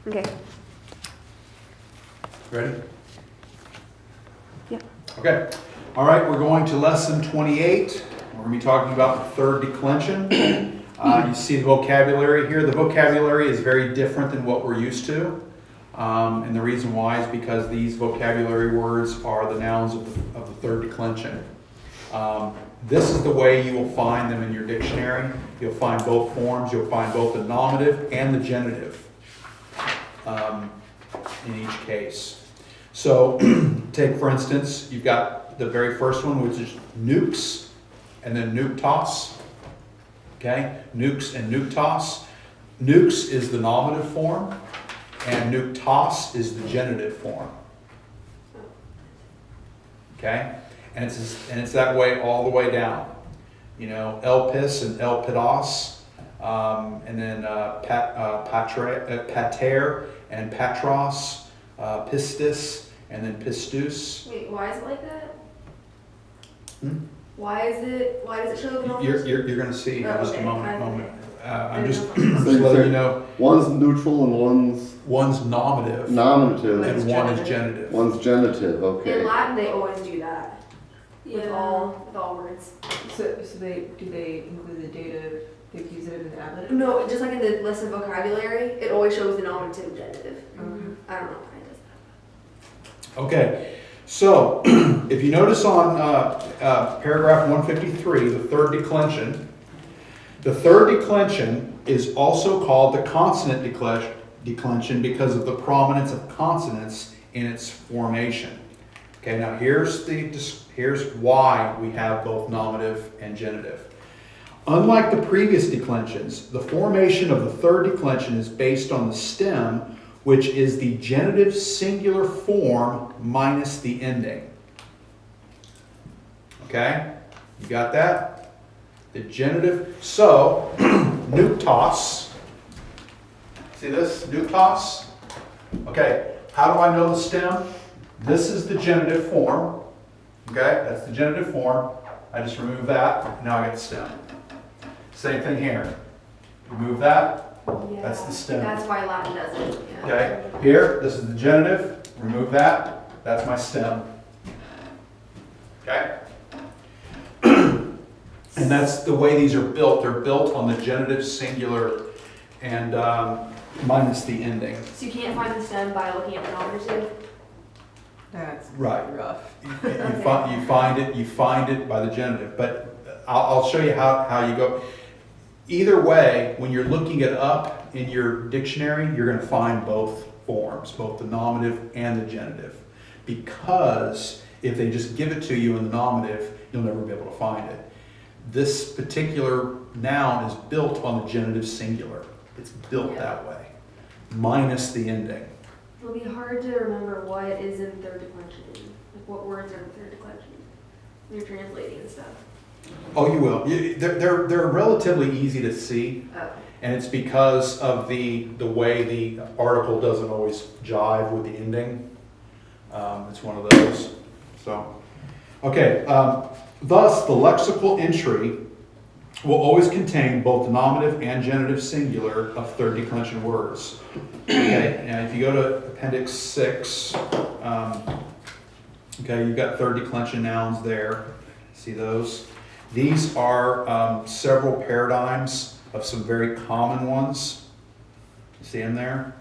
Okay. Ready? Yeah. Okay. All right, we're going to lesson 28. We're going to be talking about the third declension. You see the vocabulary here. The vocabulary is very different than what we're used to. And the reason why is because these vocabulary words are the nouns of the third declension. This is the way you will find them in your dictionary. You'll find both forms. You'll find both the nominative and the genitive in each case. So take, for instance, you've got the very first one, which is nukes, and then nuktos. Okay, nukes and nuktos. Nukes is the nominative form, and nuktos is the genitive form. Okay, and it's that way all the way down. You know, elpis and elpidos, and then pater and patros, pistis, and then pistus. Wait, why is it like that? Hmm? Why does it show the numbers? You're going to see in just a Okay. moment. I'm just So letting you know. One's neutral and One's nominative nominative. and one is genitive. One's genitive, In okay. Latin, they always do that with Yeah. all words. So they include the dative? They use it in the ablative? No, just like in the list of vocabulary, it always shows the nominative and genitive. I don't know why it does that. Okay, so if you notice on paragraph 153, the third declension is also called the consonant declension because of the prominence of consonants in its formation. Okay, now here's why we have both nominative and genitive. Unlike the previous declensions, the formation of the third declension is based on the stem, which is the genitive singular form minus the ending. Okay, you got that? The genitive. So, nuktos. See this? Nuktos. Okay, how do I know the stem? This is the genitive form. Okay, that's the genitive form. I just remove that. Now I get the stem. Same thing here. Remove that. That's the stem. That's why Latin does it. Yeah. Okay, here, this is the genitive. Remove that. That's my stem. Okay? And that's the way these are built. They're built on the genitive singular and minus the ending. So you can't find the stem by looking at the nominative? That's Right. rough. You find it by the genitive. But I'll show you how you go. Either way, when you're looking it up in your dictionary, you're going to find both forms, both the nominative and the genitive. Because if they just give it to you in the nominative, you'll never be able to find it. This particular noun is built on the genitive singular. It's built that way, minus the ending. It'll be hard to remember what is in third declension. Like what words are in third declension when you're translating and stuff. Oh, you will. They're relatively easy to see. Oh. And it's because of the way the article doesn't always jive with the ending. It's one of those. So, okay. Thus, the lexical entry will always contain both the nominative and genitive singular of third declension words. Okay. And if you go to Appendix 6, okay, you've got third declension nouns there. See those? These are several paradigms of some very common ones. You see them there?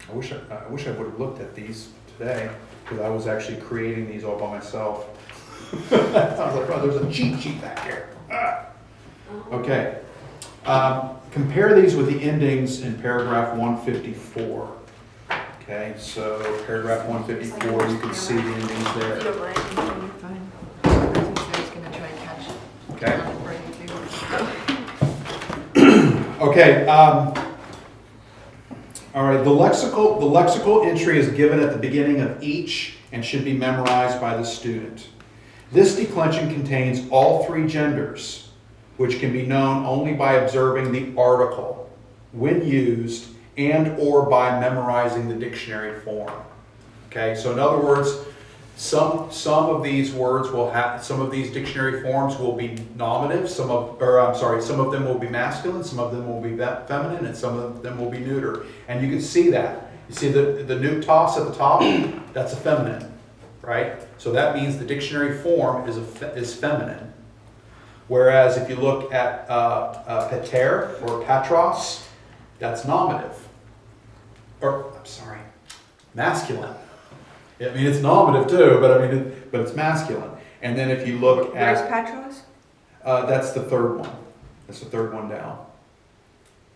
I wish I would have looked at these today because I was actually creating these all by myself. I was like, oh, there's a cheat sheet back here. Ah. Okay. Compare these with the endings in paragraph 154. Okay, so paragraph 154, you can see the endings there. If you don't mind. Fine. I was going to try and catch Okay. for you too. Okay. All right. The lexical entry is given at the beginning of each and should be memorized by the student. This declension contains all three genders, which can be known only by observing the article when used and or by memorizing the dictionary form. Okay. So in other words, Some of these words will have, some of these dictionary forms will be nominative, some of them will be masculine, some of them will be feminine, and some of them will be neuter. And you can see that. You see the nuke toss at the top? That's a feminine, right? So that means the dictionary form is feminine. Whereas if you look at pater or patros, that's nominative. Masculine. I mean, it's nominative too, but it's masculine. And then if you look Where's at, Patros? that's the third one. That's the third one down.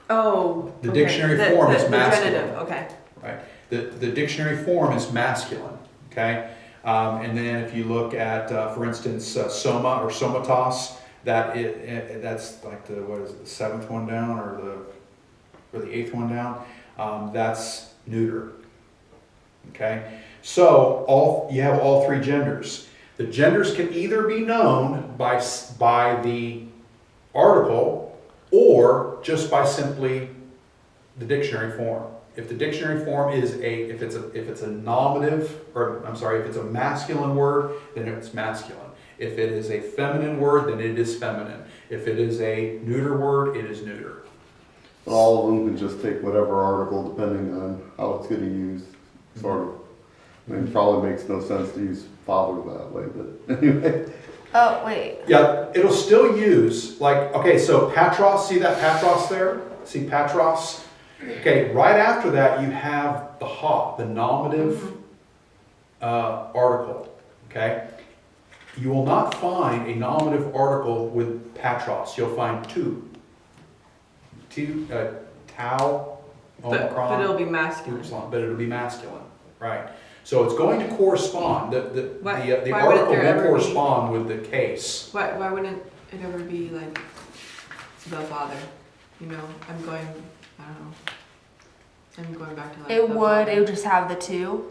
Oh. The okay. dictionary form is the masculine. genitive, okay. Right. The dictionary form is masculine. Okay. And then if you look at, for instance, soma or somatos, that's like the seventh one down or the eighth one down. That's neuter. Okay. So you have all three genders. The genders can either be known by the article or just by simply the dictionary form. If the dictionary form is if it's a nominative, if it's a masculine word, then it's masculine. If it is a feminine word, then it is feminine. If it is a neuter word, it is neuter. But all of them can just take whatever article depending on how it's getting used, sort of. I mean, it probably makes no sense to use father that way, but anyway. Oh, wait. Yeah, it'll still use, so patros, see that patros there? See patros? Okay, right after that you have the ha, the nominative article, okay? You will not find a nominative article with patros. You'll find tau, omicron. But it'll be masculine. But it'll be masculine, right? So it's going to correspond, the Why article wouldn't there will ever correspond with the case. Why wouldn't it ever be like the father? You know, I'm going back to like It the would father. just have the two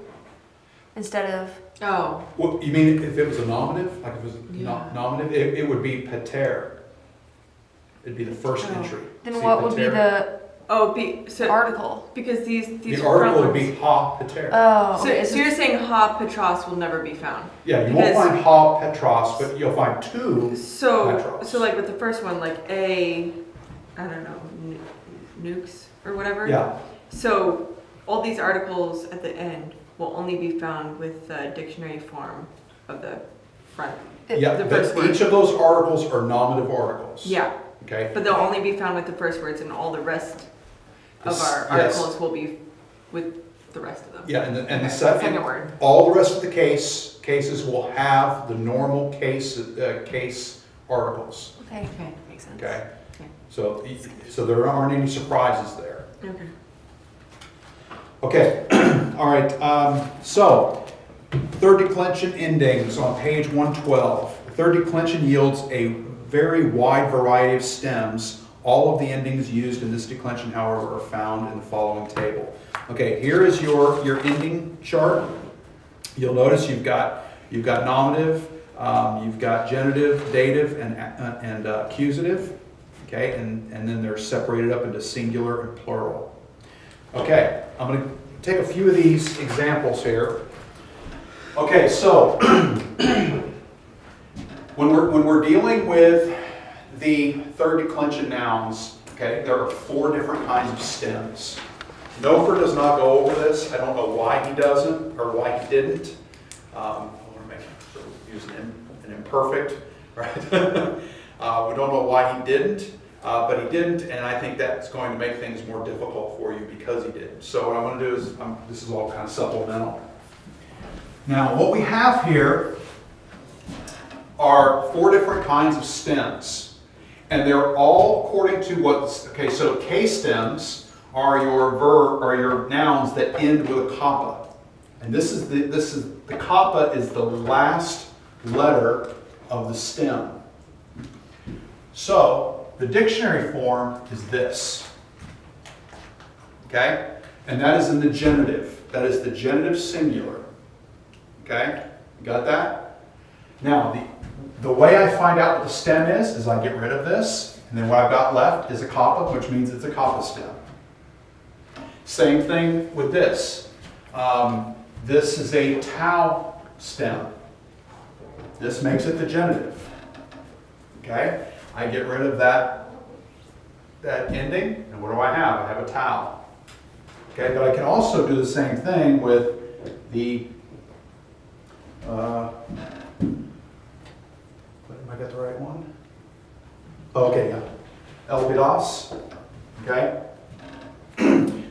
instead of. Oh, Well, you mean if it was a nominative, like if it was Yeah. nominative, it would be pater. It'd be the first Oh. entry. Then See, what would be pater? the article? because these The front article would ones- be ha pater. Oh, So, okay. so you're saying ha Petros will never be found. Yeah, you won't because- find ha petros, but you'll find two. So Petros. so like with the first one, like I don't know, nukes or whatever. Yeah, So all these articles at the end will only be found with the dictionary form of the front. yeah. The but first word. each of those articles are nominative articles. Yeah, Okay. but they'll only be found with the first words, and all the rest of Yes, our yes. articles will be with the rest of them. Yeah, and the Okay, second, word. all the rest of the cases will have the normal case articles. Okay. Okay, makes sense. Okay. Okay. So there aren't any surprises there. Okay. Okay, all right, so third declension endings on page 112. Third declension yields a very wide variety of stems. All of the endings used in this declension, however, are found in the following table. Okay, here is your ending chart. You'll notice you've got nominative, you've got genitive, dative, and accusative. Okay, and then they're separated up into singular and plural. Okay, I'm going to take a few of these examples here. Okay, so when we're dealing with the third declension nouns, okay, there are 4 different kinds of stems. Nofer does not go over this. I don't know why he doesn't or why he didn't. I want to make sure we use an imperfect, right? We don't know why he didn't. But he didn't, and I think that's going to make things more difficult for you because he didn't. So what I'm going to do is, this is all kind of supplemental. Now, what we have here are 4 different kinds of stems, and they're all according to okay, so case stems are your nouns that end with a kappa. And the kappa is the last letter of the stem. So, the dictionary form is this, okay? And that is in the genitive. That is the genitive singular, okay? You got that? Now, the way I find out what the stem is I get rid of this, and then what I've got left is a kappa, which means it's a kappa stem. Same thing with this. This is a tau stem. This makes it the genitive. Okay? I get rid of that ending, and what do I have? I have a tau. Okay, but I can also do the same thing with the, have I got the right one? Okay, yeah. Elpidos. Okay?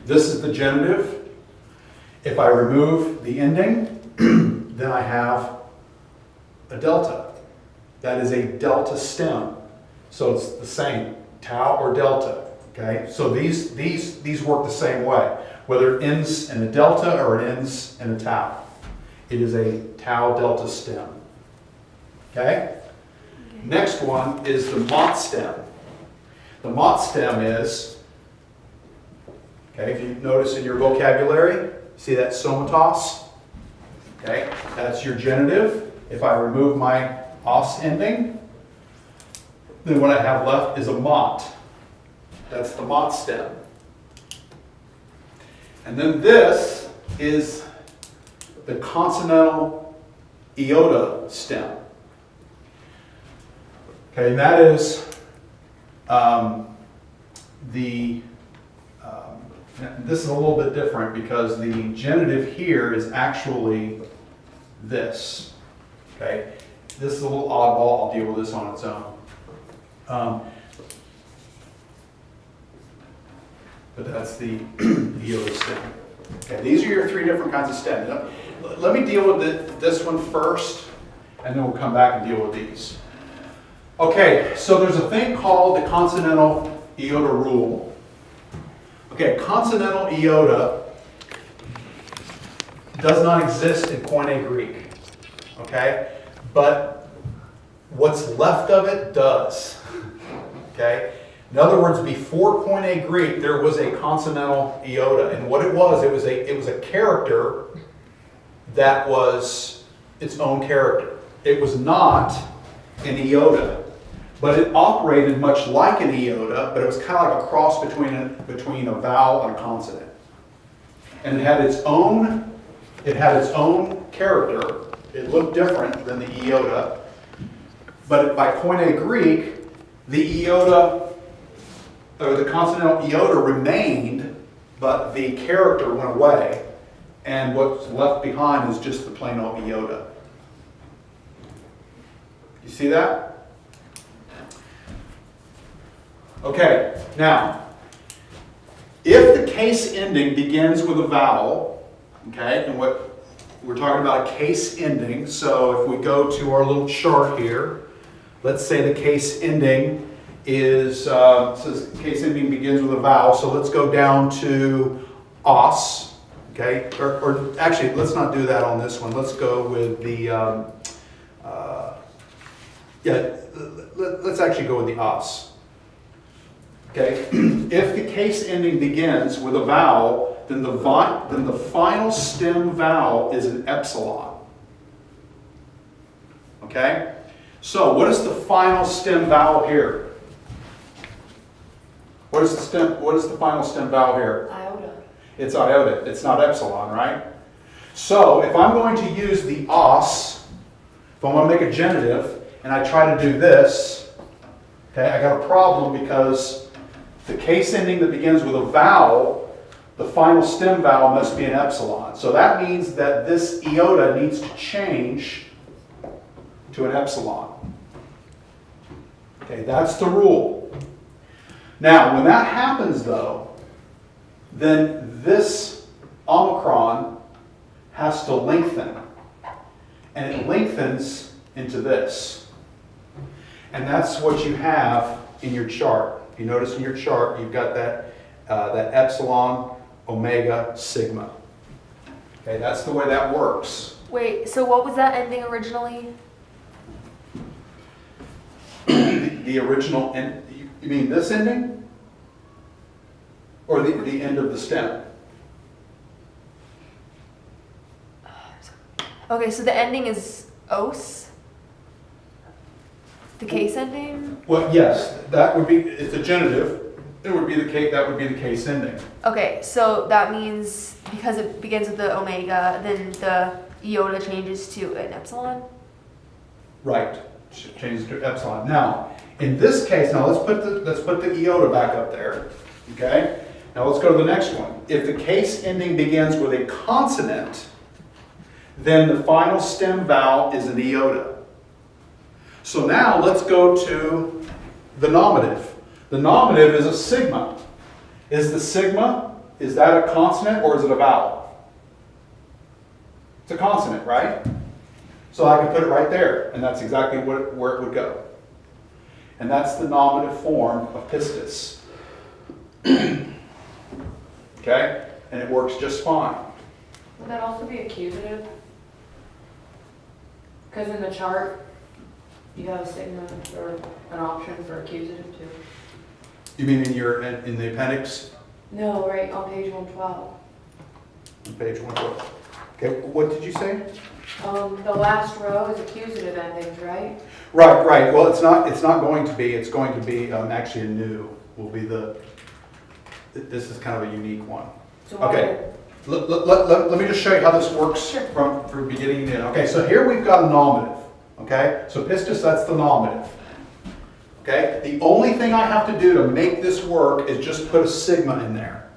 This is the genitive. If I remove the ending, then I have a delta. That is a delta stem. So it's the same, tau or delta. Okay? So these work the same way, whether it ends in a delta or it ends in a tau. It is a tau delta stem. Okay? Next one is the mott stem. The mott stem is, okay, if you notice in your vocabulary, see that somatos? Okay, that's your genitive. If I remove my os ending, then what I have left is a mott. That's the mott stem. And then this is the consonantal iota stem. Okay, and that is this is a little bit different because the genitive here is actually this. Okay, this is a little oddball. I'll deal with this on its own. But that's the iota stem. Okay, these are your three different kinds of stems. Now, let me deal with this one first, and then we'll come back and deal with these. Okay, so there's a thing called the consonantal iota rule. Okay, consonantal iota does not exist in Koine Greek. Okay, but what's left of it does. Okay, in other words, before Koine Greek, there was a consonantal iota, and what it was a character that was its own character. It was not an iota. But it operated much like an iota, but it was kind of like a cross between a vowel and a consonant. And it had its own character. It looked different than the iota. But by Koine Greek, the iota, or the consonantal iota remained, but the character went away. And what's left behind is just the plain old iota. You see that? Okay, now, if the case ending begins with a vowel, okay, and what we're talking about a case ending, so if we go to our little chart here, let's say the case ending is, says case ending begins with a vowel, so let's go down to os, okay, or actually, let's not do that on this one, let's go with the, let's actually go with the os. Okay, if the case ending begins with a vowel, then the final stem vowel is an epsilon. Okay, so what is the final stem vowel here? What is the final stem vowel here? Iota. It's iota. It's not epsilon, right? So if I'm going to use the os, if I want to make a genitive, and I try to do this, okay, I got a problem because the case ending that begins with a vowel, the final stem vowel must be an epsilon. So that means that this iota needs to change to an epsilon. Okay, that's the rule. Now, when that happens though, then this omicron has to lengthen. And it lengthens into this. And that's what you have in your chart. You notice in your chart, you've got that epsilon, omega, sigma. Okay, that's the way that works. Wait, so what was that ending originally? The original, you mean this ending? Or the end of the stem? Okay, so the ending is os? The case ending? Well, yes, that would be, it's a genitive. It would be that would be the case ending. Okay, so that means because it begins with the omega, then the iota changes to an epsilon? Right, changes to epsilon. Now, in this case, now let's put the iota back up there, okay? Now let's go to the next one. If the case ending begins with a consonant, then the final stem vowel is an iota. So now let's go to the nominative. The nominative is a sigma. Is the sigma, is that a consonant or is it a vowel? It's a consonant, right? So I can put it right there, and that's exactly where it would go. And that's the nominative form of pistis. Okay? And it works just fine. Would that also be accusative? Because in the chart, you have a sigma or an option for accusative too. You mean in the appendix No, right on page 112. on page 112? Okay, what did you say? The last row is accusative endings, right? Right. Well, it's not going to be. It's going to be actually a new. Will be the. This is kind of a unique one. So Okay. Let me just show you how this works from beginning to end. Okay, so here we've got a nominative. Okay, so pistis, that's the nominative. Okay, the only thing I have to do to make this work is just put a sigma in there.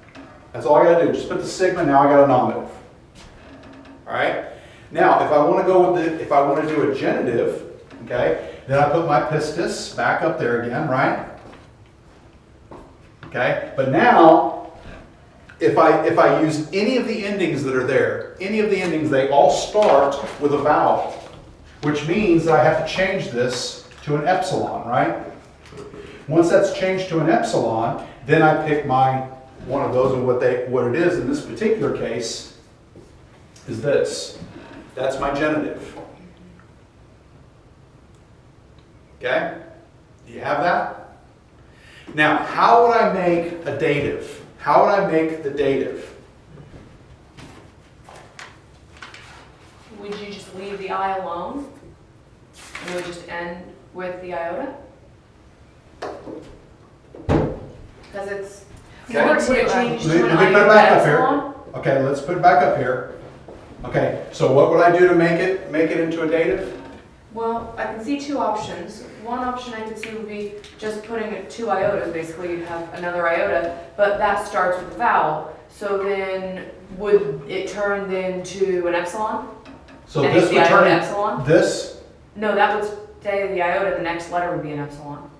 That's all I got to do. Just put the sigma. Now I got a nominative. All right. Now, if I want to do a genitive, okay, then I put my pistis back up there again, right? Okay, but now, if I use any of the endings that are there, any of the endings, they all start with a vowel, which means that I have to change this to an epsilon, right? Once that's changed to an epsilon, then I pick one of those, and what it is in this particular case is this. That's my genitive. Okay? Do you have that? Now, how would I make a dative? How would I make the dative? would you just leave the I alone? And it would just end with the iota? Because it's. Okay. Would it change Let to me an put it iota back up here. epsilon? Okay, let's put it back up here. Okay, so what would I do to make it into a dative? Well, I can see two options. One option I could see would be just putting it two iotas, basically you'd have another iota, but that starts with a vowel. So then, would it turn then to an epsilon? So And this it's the would turn iota in- epsilon? this. No, that would stay the iota, the next letter would be an epsilon.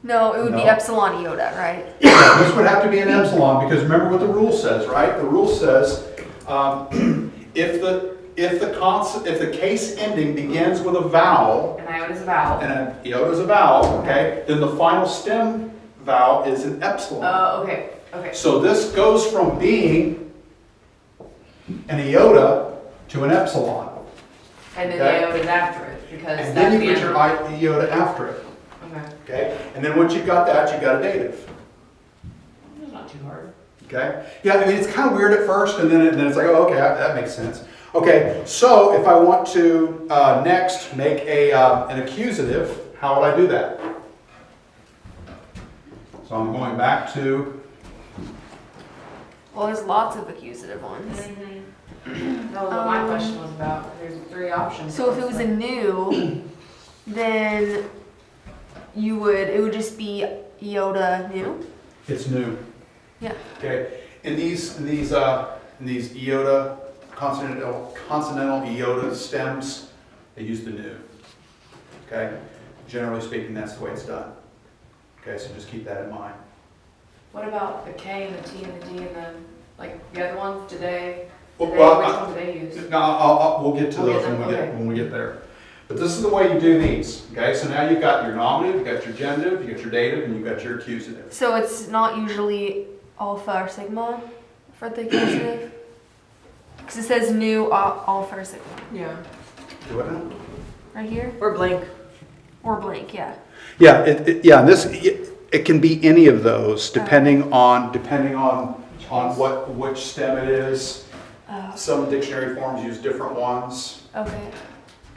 No, it would be No. epsilon iota, right? This would have to be an epsilon, because remember what the rule says, right? The rule says, if the case ending begins with a vowel, An iota is a vowel. and an iota is a vowel, okay, then the final stem vowel is an epsilon. Okay. So this goes from being an iota to an epsilon. And then Okay. the iota is after it, because And that's then the you put end. your iota after it, Okay. okay? And then once you've got that, you've got a dative. It's not too hard. Okay? Yeah, I mean, it's kind of weird at first, and then it's like, oh, okay, that makes sense. Okay, so if I want to next make an accusative, how would I do that? So I'm going back to, Well, there's lots of accusative ones. That was what my question was about. There's three options. So if it was a new, then it would just be iota new? it's new. Yeah. Okay, in these iota, consonantal iota stems, they use the new. Okay? Generally speaking, that's the way it's done. Okay, so just keep that in mind. What about the K and the T and the D and the other ones? Which Well, one do they use? No, we'll get to We'll those get them, okay. when we get there. But this is the way you do these. Okay, so now you've got your nominative, you've got your genitive, you've got your dative, and you've got your accusative. So it's not usually alpha or sigma for the accusative? Because it says new alpha or sigma Yeah. Do it now? right here, Or blank. or blank, yeah. Yeah, and it can be any of those depending on which stem it is. Some dictionary forms use different ones. Okay.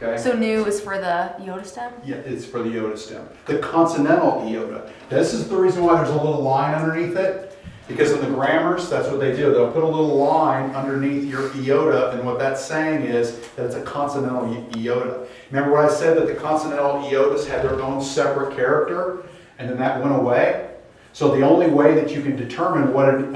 Okay. So new is for the iota stem? Yeah, it's for the iota stem. The consonantal iota. This is the reason why there's a little line underneath it. Because in the grammars, that's what they do. They'll put a little line underneath your iota, and what that's saying is that it's a consonantal iota. Remember what I said, that the consonantal iotas had their own separate character, and then that went away? So the only way that you can determine what an